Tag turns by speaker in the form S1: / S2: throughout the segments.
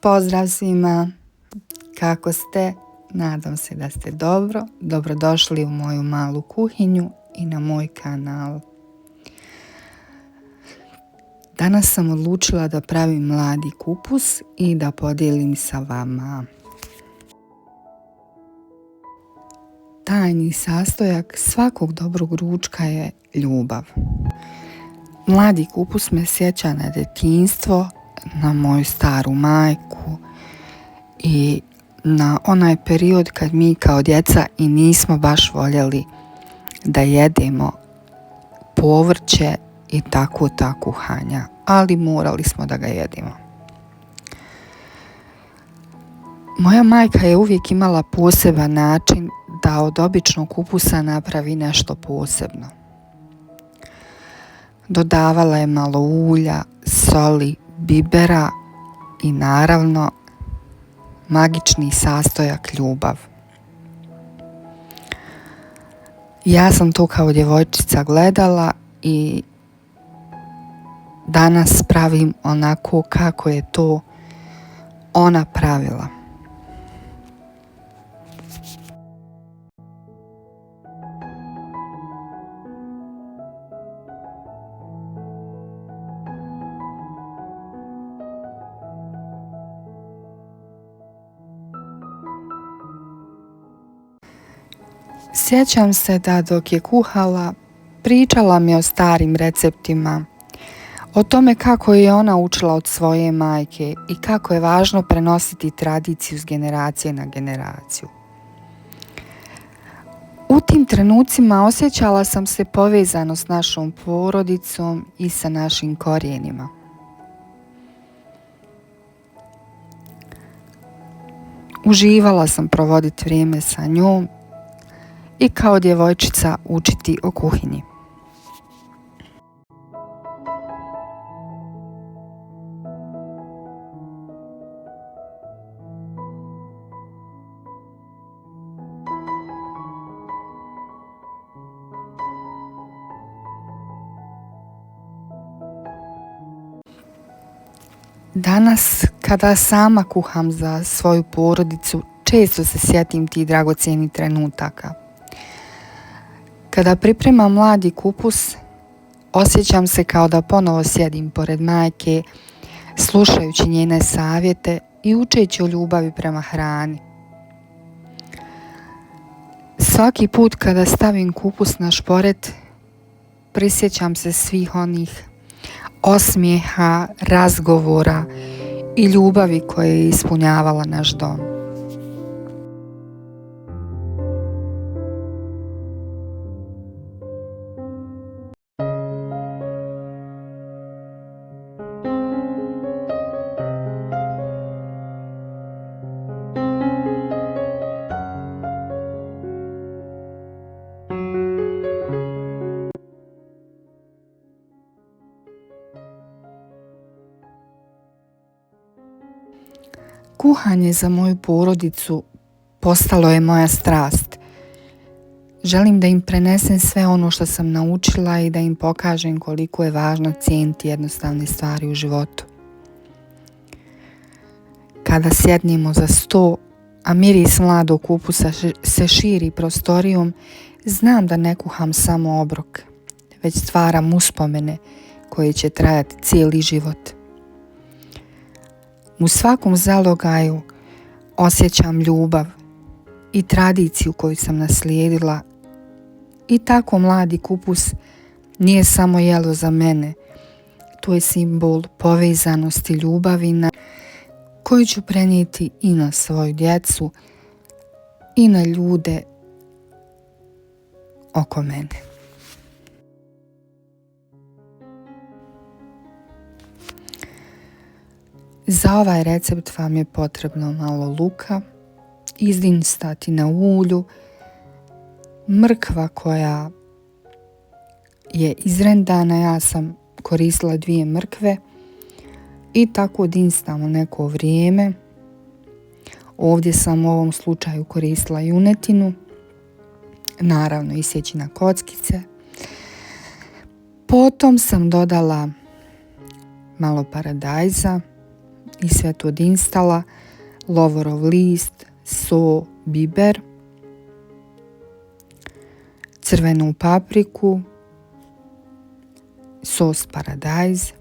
S1: Pozdrav svima, kako ste? Nadam se da ste dobro. Dobrodošli u moju malu kuhinju i na moj kanal. Danas sam odlučila da pravim mladi kupus i da podijelim sa vama. Tajni sastojak svakog dobrog ručka je ljubav. Mladi kupus me sjeća na djetinjstvo, na moju staru majku i na onaj period kad mi kao djeca i nismo baš voljeli da jedemo povrće i ta kuhanja, ali morali smo da ga jedemo. Moja majka je uvijek imala poseban način da od običnog kupusa napravi nešto posebno. Dodavala je malo ulja, soli, bibera i naravno magični sastojak ljubav. Ja sam to kao djevojčica gledala i danas pravim onako kako je to ona pravila. Sjećam se da dok je kuhala, pričala mi o starim receptima, o tome kako je ona učila od svoje majke i kako je važno prenositi tradiciju s generacije na generaciju. U tim trenucima osjećala sam se povezano s našom porodicom i sa našim korijenima. Uživala sam provoditi vrijeme sa njom i kao djevojčica učiti o kuhinji. Danas, kada sama kuham za svoju porodicu, često se sjetim tih dragocjenih trenutaka. Kada pripremam mladi kupus, osjećam se kao da ponovo sjedim pored majke, slušajući njene savjete i učeći o ljubavi prema hrani. Svaki put kada stavim kupus na šporet, prisjećam se svih onih osmijeha, razgovora i ljubavi koje je ispunjavala naš dom. Kuhanje za moju porodicu postalo je moja strast. Želim da im prenesem sve ono što sam naučila i da im pokažem koliko je važno cijeniti jednostavne stvari u životu. Kada sjednemo za sto, a miris mladog kupusa se širi prostorijom, znam da ne kuham samo obrok, već stvaram uspomene koje će trajati cijeli život. U svakom zalogaju osjećam ljubav i tradiciju koju sam naslijedila i tako mladi kupus nije samo jelo za mene, to je simbol povezanosti ljubavi koju ću prenijeti i na svoju djecu i na ljude oko mene. Za ovaj recept vam je potrebno malo luka, izdinstati na ulju, mrkva koja je izrendana, ja sam koristila 2 mrkve i tako dinstamo neko vrijeme. Ovdje sam u ovom slučaju koristila junetinu, naravno isjeći na kockice. Potom sam dodala malo paradajza, i sve to odinstala, lovorov list, so, biber, crvenu papriku, sos paradajz,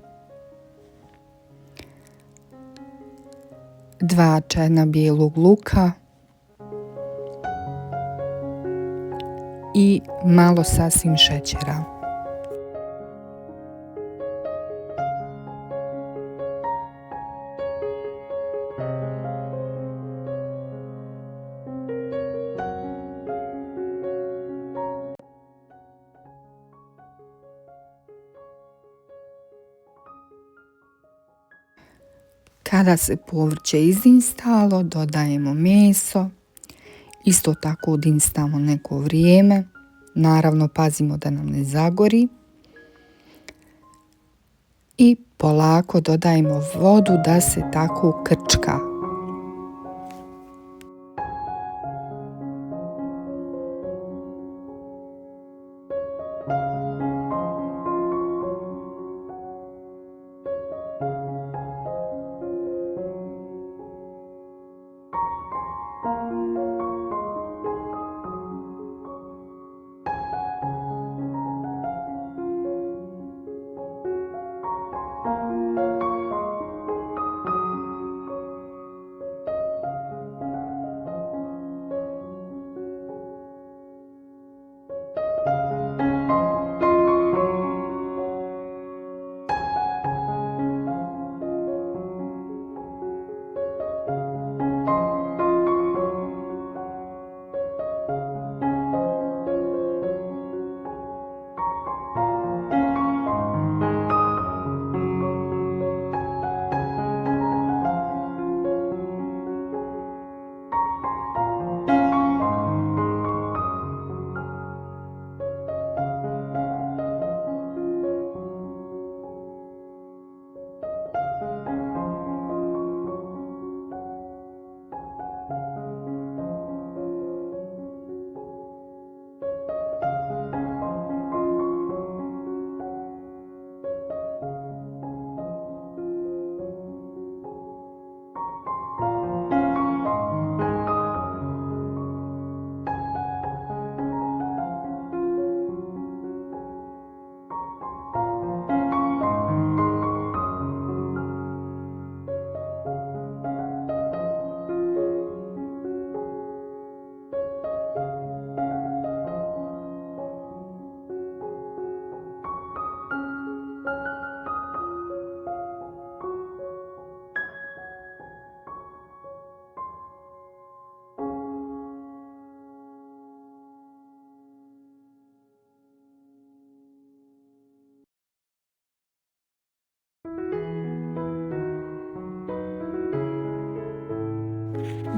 S1: 2 čajna bijelog luka i malo sasvim šećera. Kada se povrće izinstalo, dodajemo meso, isto tako odinstamo neko vrijeme, naravno pazimo da nam ne zagori i polako dodajemo vodu da se tako krčka.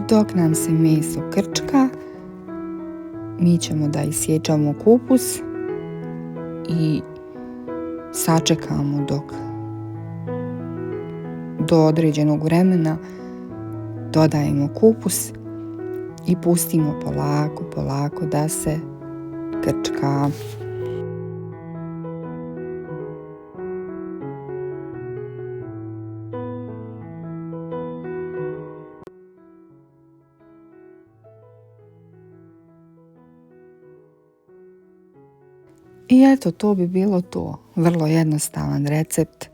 S1: Dok nam se meso krčka, mi ćemo da isječamo kupus i sačekamo dok do određenog vremena dodajemo kupus i pustimo polako da se krčka. I eto, to bi bilo to. Vrlo jednostavan recept.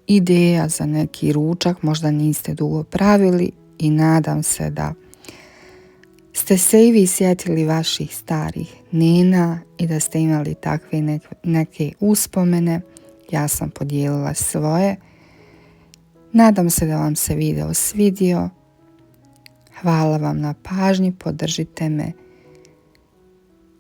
S1: Ideja za neki ručak, možda niste dugo pravili i nadam se da ste se i vi sjetili vaših starih nena i da ste imali takve neke uspomene. Ja sam podijelila svoje. Nadam se da vam se video svidio. Hvala vam na pažnji, podržite me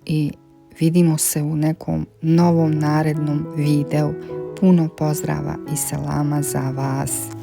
S1: i vidimo se u nekom novom narednom videu. Puno pozdrava i selama za vas.